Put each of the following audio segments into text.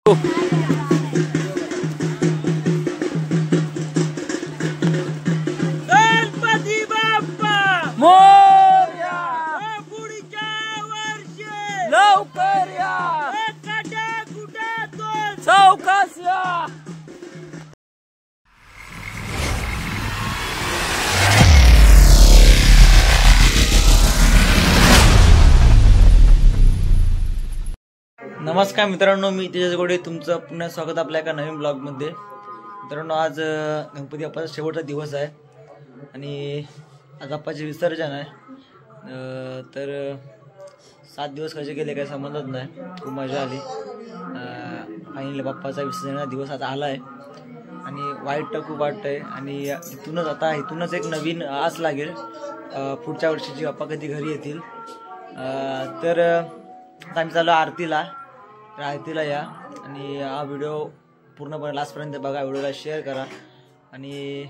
गणपती बाप्पा मोरया, पुढच्या वर्षी लवकर या, एखाद्या कुटातून चौकास या. नमस्कार मित्रांनो, मी तेजस गोडे. तुमचं पुन्हा स्वागत आपल्या एका नवीन ब्लॉगमध्ये. मित्रांनो, आज गणपती बाप्पाचा शेवटचा दिवस आहे आणि आज बाप्पाचे विसर्जन आहे. तर 7 दिवस कसे गेले काही समजत नाही. खूप मजा आली. फायनली बाप्पाचा विसर्जनाचा दिवस आता आला आहे आणि वाईट तर खूप वाटतं आहे. आणि इथूनच एक नवीन आस लागेल पुढच्या वर्षीची बाप्पा कधी घरी येतील. तर आता आम्ही चाललो आरतीला या आणि हा व्हिडिओ पूर्णपणे लास्टपर्यंत बघा. व्हिडिओला शेअर करा आणि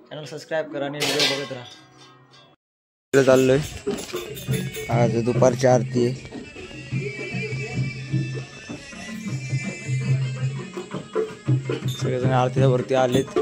चॅनल सबस्क्राईब करा आणि व्हिडिओ बघत राहा. चाललोय, आज दुपारची आरती आहे. सगळेजण आरतीच्या वरती आलेत.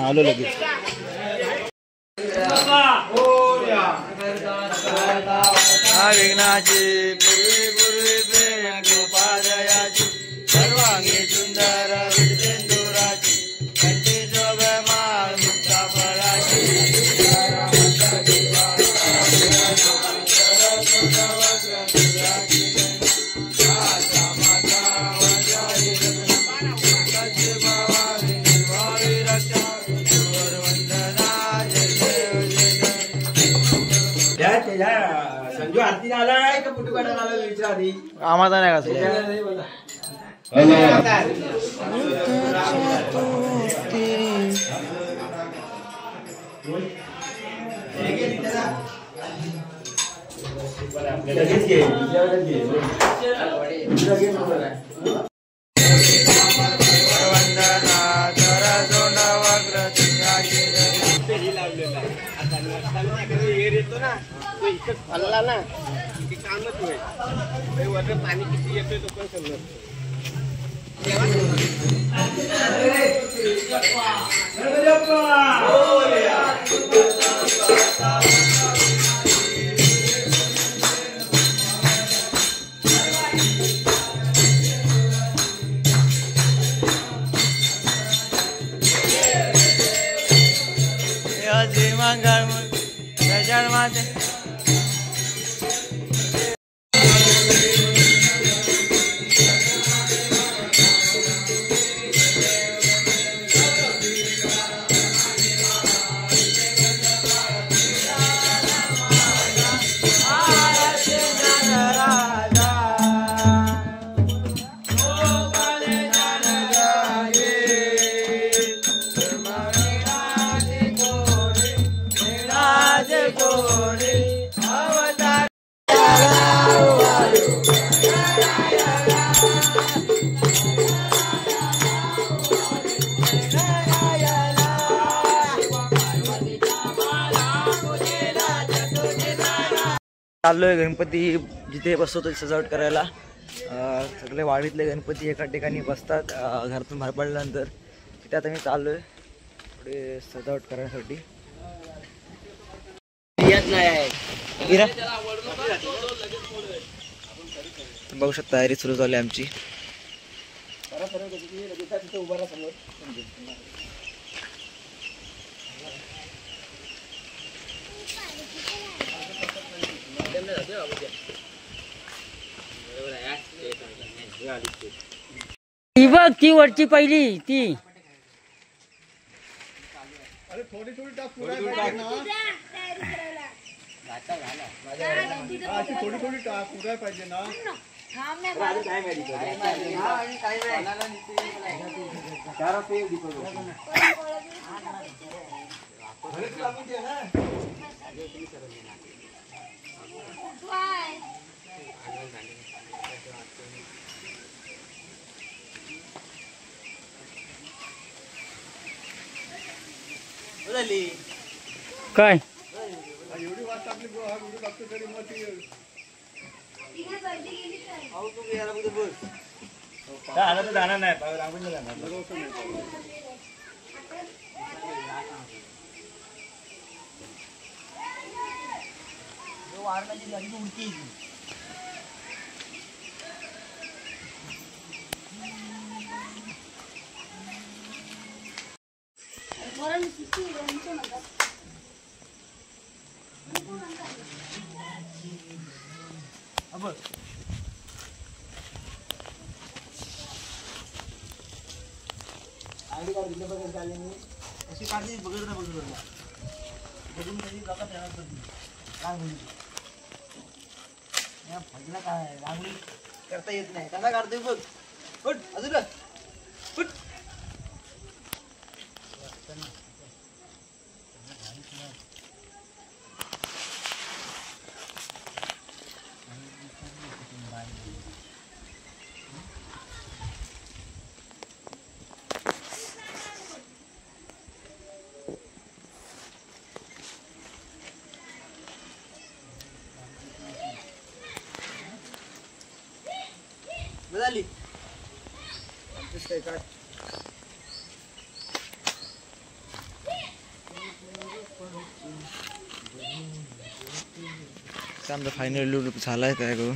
आलो लगेच. विघ्नाची पूर्वी पूर्वी प्रेम गोपालयाची सर्वांगी सुंदर विजेंदुराची कंठी शोभे माळ मुक्ता फळाची. संजू आरतीला आलाय का फोटो काढायला आला विचार आधी आम्हाला नाही कसं हल्ला ना की कामच होईल. वरनं पाणी किती येतोय तो पण समजत. चाललोय गणपती जिथे बसवतो सजावट करायला. सगळे वाडीतले गणपती एका ठिकाणी बसतात घरातून बाहेर पडल्यानंतर. तिथे आता मी चाललोय थोडे सजावट करण्यासाठी. बघू शकता तयारी सुरू झाली आमची. ती बघ ती वरची पहिली ती थोडी थोडी टाक थोडी थोडी टाक उडाय पाहिजे ना. काय एवढी वाट टाकली हा व्हिडिओ टाकतो तरी मग ती जाणार नाही अशी काढली बघत ना बघून कधी लोकांना येणार कधी रांगोळी फजला काय रांगोळी करता येत नाही कसा काढतोय बघ फुट अजून फुट झाली आमचा फायनल लुक झालाय काय करून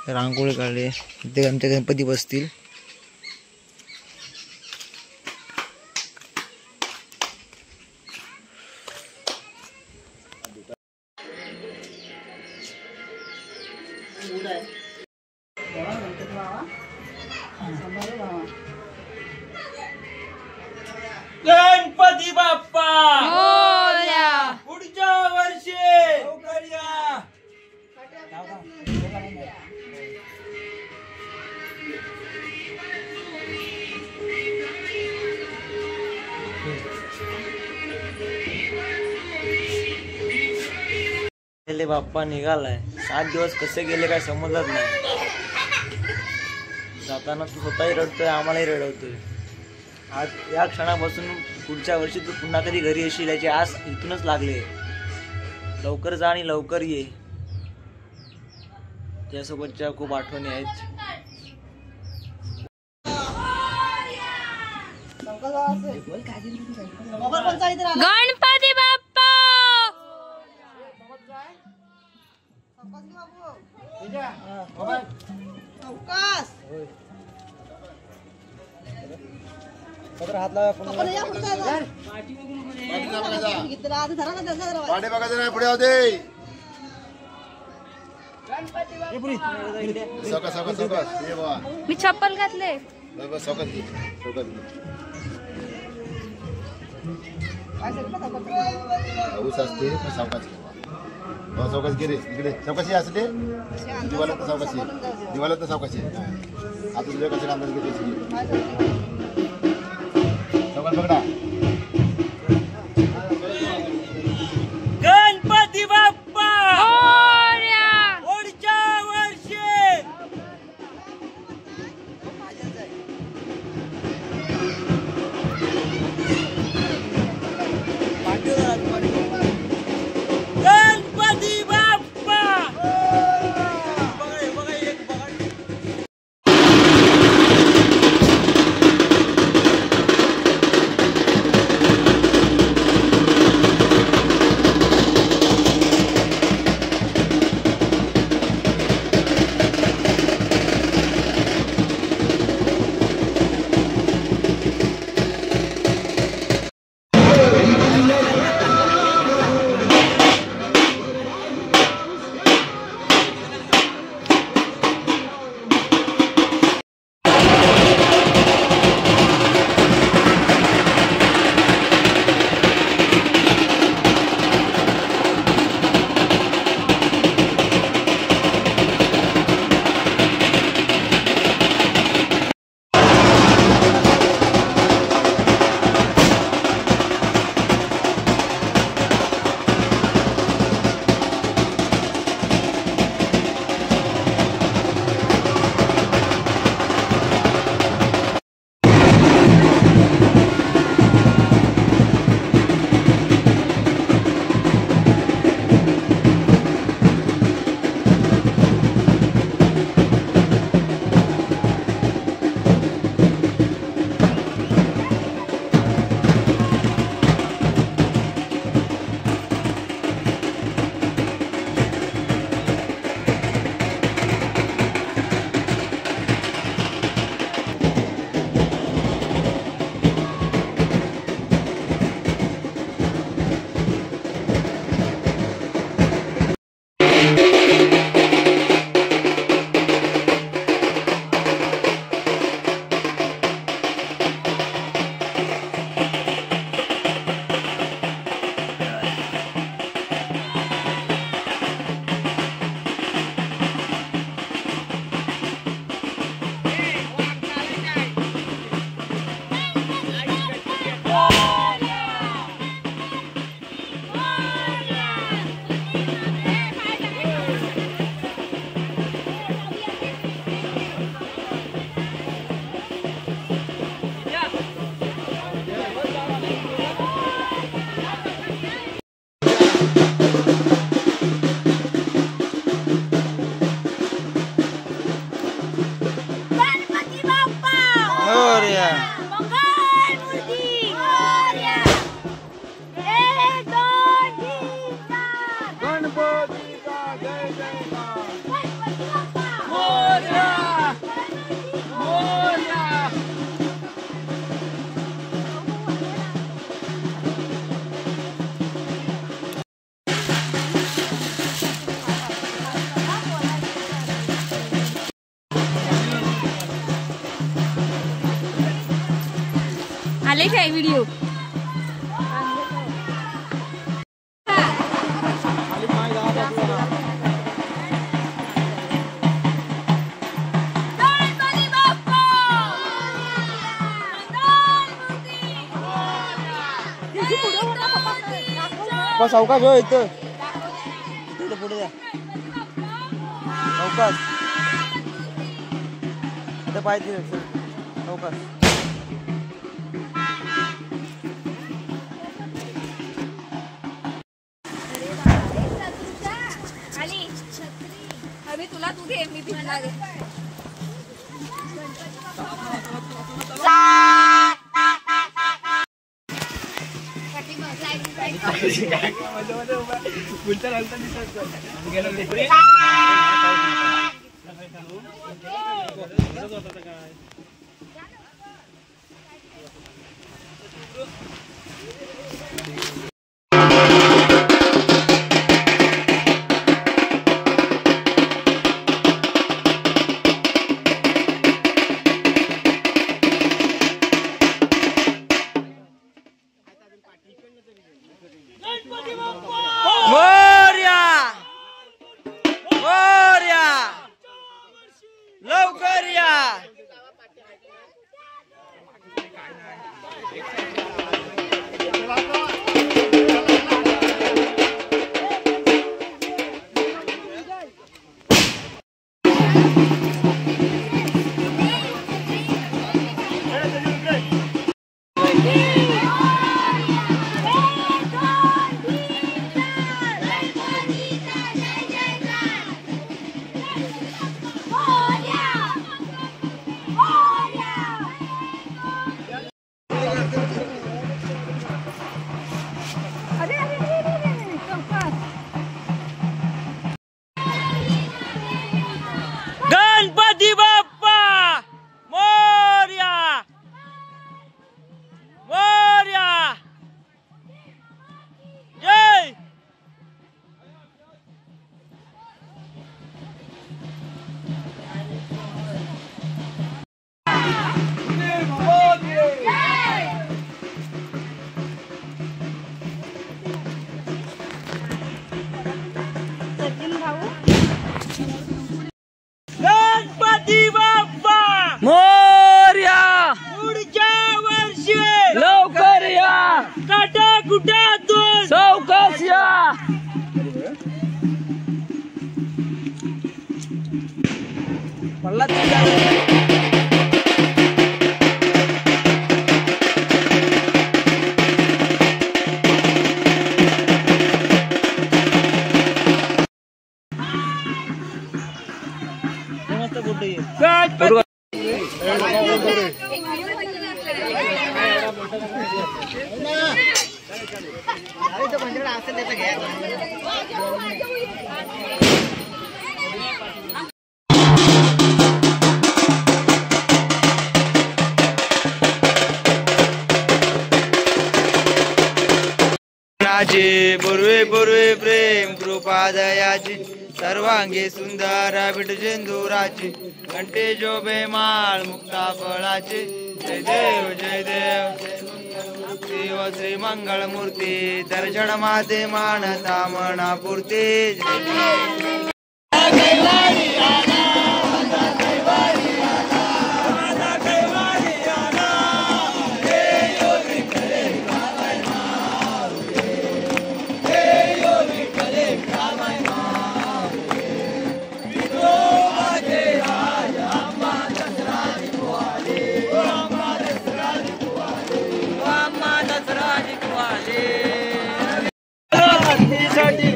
रांगोळी काढली ते आमच्या गणपती बसतील. गणपती बाप्पा पुढच्या वर्षी बाप्पा निघालाय. 7 दिवस कसे गेले काय समजत नाही. जाताना तू स्वतःही रडतोय आम्हालाही रडवतोय. आज या क्षणापासून पुढच्या वर्षी तू पुन्हा कधी घरी येशील याची आस इथूनच लागले. लवकर जा आणि लवकर ये. त्यासोबतच्या खूप आठवणी आहेत. गणपती बाप्पा हात लावा पाठी बघायचं नाही पुढे होते. मी चप्पल घातले. चौकशी गिरे इकडे चौकशी असते दिवाला तर चौकशी दिवाला तर चौकशी आता तुझ्या कसे काम चौकात बघा. गणपती बाप्पा पुढच्या वर्षी गणपती बाप्पा आलेच आहे व्हिडिओ. सावकाश हो इथं पुढे द्या सावकाश इथं पाहिजे सावकाश. अरे तुला तू घे मी भिजणार आहे. लवकर या. गणपती बाप्पा मोरया मोरया. जय. गणपती बाप्पा मोरया. पुढच्या वर्षी लवकर या. काटाकुटातून सावकाश या. राजे पूर्वे पूर्वे प्रेम कृपा दयाची सर्वांगी सुंदर विठजेंदुराची कंठे जोबे माळ मुक्ता फळाची. जय देव जय देव शिव श्री मंगळ मूर्ती दर्शन माते मानता मनापुरती.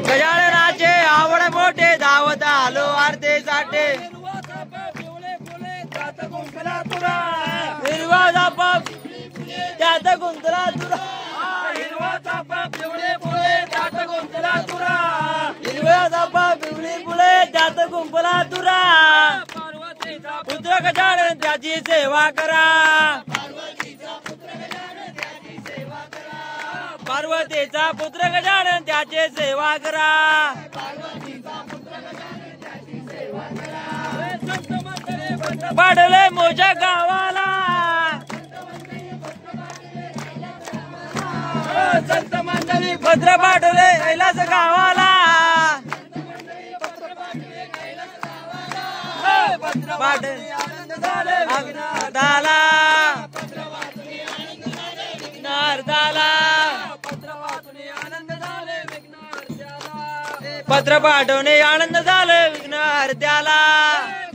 गजाननाचे आवड मोठे धावत आलो आरते साठे. हिरवा चापा त्यात गुंतला तुरा. हिरवा चापा पिवळे फुले त्यात गुंतला तुरा. हिरव्या चापा पिवळी फुले त्यात गुंपला तुरा. पुत्र गजानन त्याची सेवा करा. पार्वतीचा पुत्र गजानन त्याची सेवा करा. पाडले मोठ्या गावाला संत मंडळी पत्र पाठवले कैलास गावाला पत्र पाठवले आनंद झाले विघ्नहर्त्याला विघ्नहर्त्याला पत्र पाठवणे आनंद झाले विघ्नहर्त्याला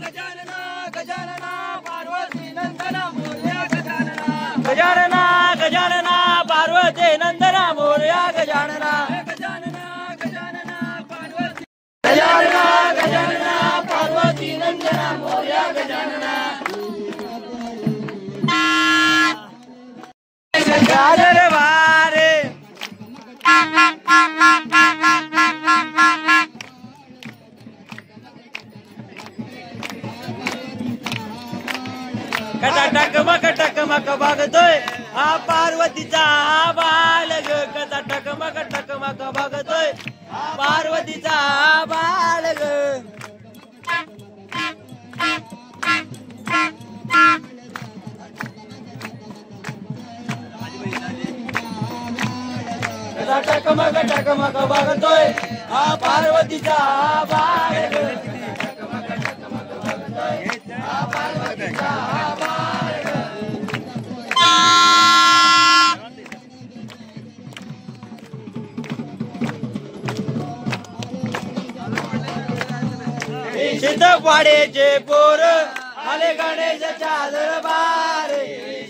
गजानना गजानना पार्वती नंदना मोरया गजानना गजानना गजानना पार्वती नंदना मोरया गजानना गजानना गजानना पार्वती गजानना गजानना पार्वती नंदना मोरया गजानना दरबारे टकमक बघतोय हा पार्वतीचा बाल ग कसा टकमक बघतोय पार्वतीचा बाल ग टकमक बघतोय हा पार्वतीचा बाल ग पार्वतीचा सीताफळाचे पोर आले गणेशाच्या दरबार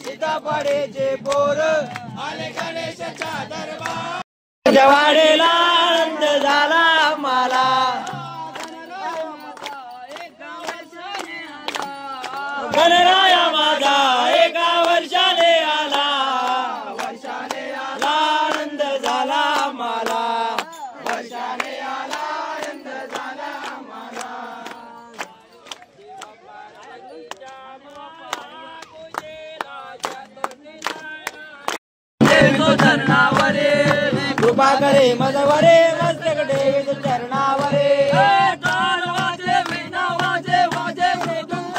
सीताफळाचे पोर आले गणेशाच्या दरबार जवाडेला आनंद झाला मला गणराया माझा एका वर्षाने आला आनंद झाला मला वर्षाने आला आनंद झाला मला चरणावरे कृपा करे मजवरे मस्तक देवी चरणावरे टाळ वाजे वीणा वाजे वाजे मृदुंग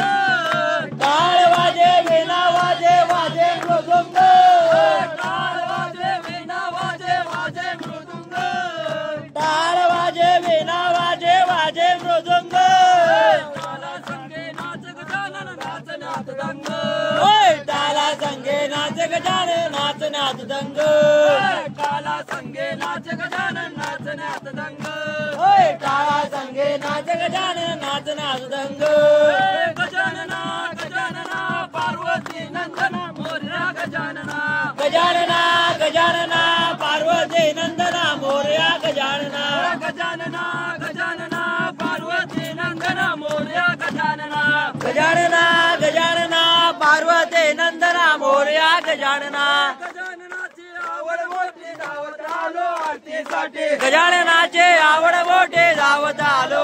टाळ वाजे वीणा वाजे वाजे मृदुंग टाळ वाजे वीणा वाजे वाजे मृदुंग टाळ वाजे वीणा वाजे वाजे मृदुंग टाला संगे नाच गजानन नाच नाच दंग ओय टाला संगे नाच गजानन नाच नाच दंग टाला संगे नाच गजानन नाच नाच दंग ओय टाळा संगे नाच गजानन नाच नाच दंग गजानना गजानना पार्वती नंदना मोरया गजानना गजानना गजानना पार्वती नंदना मोरया गजानना गजानना गजानना पार्वती नंदना मोरया गजानना गजानना गजानना पार्वती नंदना मोरया गजानना गजाननाची आवड मोठी धावत आलो आरतीसाठी गजाननाचे आवड मोठे धावत आलो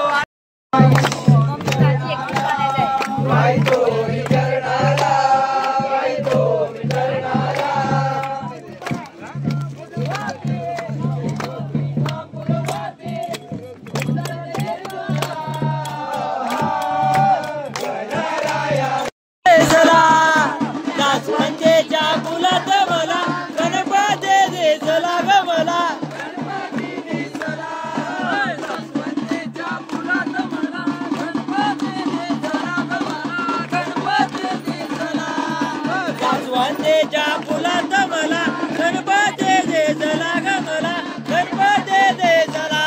वंदेच्या फुलात मला गणपती दिसला ग मला गणपती दिसला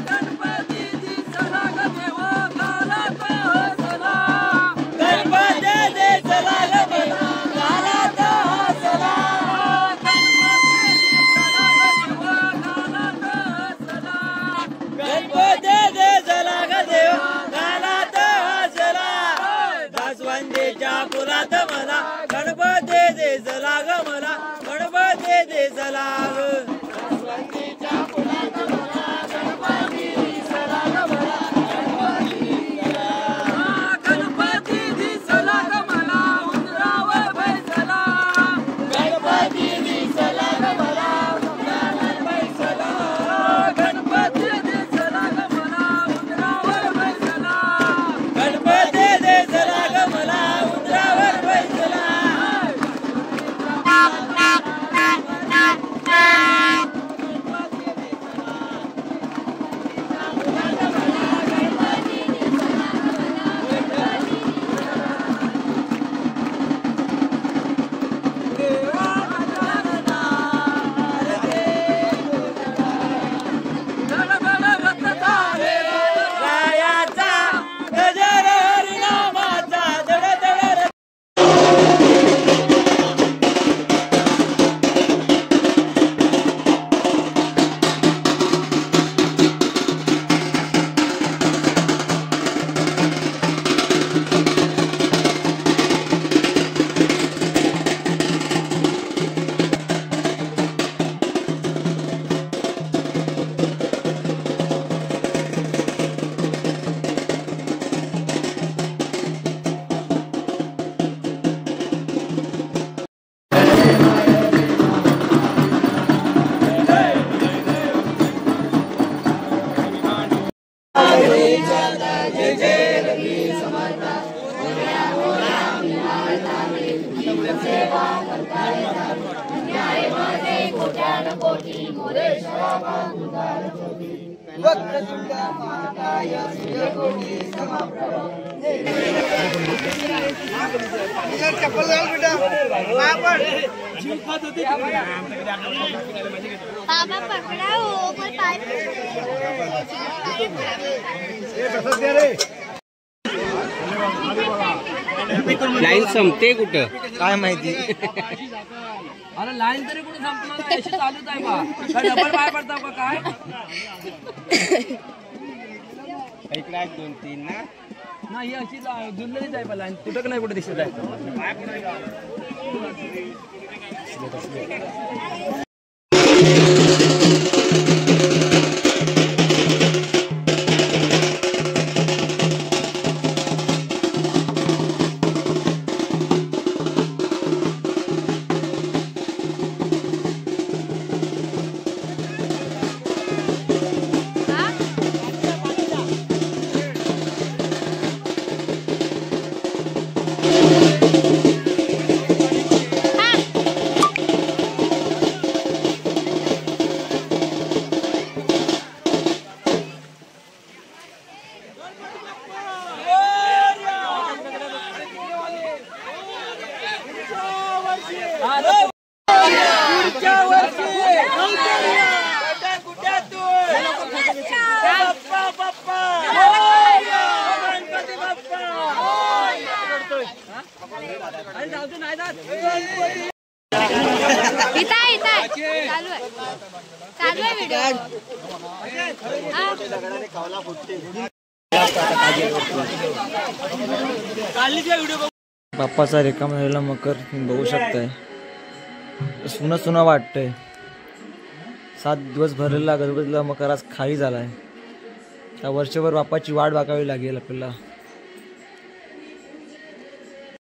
गणपती दिसला ग देवा गालात हसला गणपती दिसला ग देवा गालात हसला गणपती दिसला ग देवा गालात हसला दासवंदीच्या फुलात मला गणपती दिसला ग मला गणपती दिसला ग दासवंदीच्या फुलात मला गणपती दिसला ग मला गणपती दिसला ग मला उंदरावर बैसला गणपती दिसला ग मला उंदरावर बैसला गणपती दिसला ग मला उंदरावर बैसला गणपती दिसला ग मला उंदरावर बैसला बाबा पकडा हो पण पाय लाईन संपते कुठं काय माहिती. अरे लाईन तरी कुठे संपणार अशी चालूच आहे बा. काय डबल पाय पडता का काय. इकडे 2-3 ना नाही अशी जुळलेलीच आहे बा लाईन. कुठं नाही कुठे दिसत आहे. चालू आहे व्हिडिओ. बाप्पाचा रिकामा झालेला मकर तुम्ही बघू शकताय. सुना सुना वाटतंय. 7 दिवस भरलेला गणपतीला मकर आज खाली झालाय. त्या वर्षभर बाप्पाची वाट बघावी लागेल आपल्याला.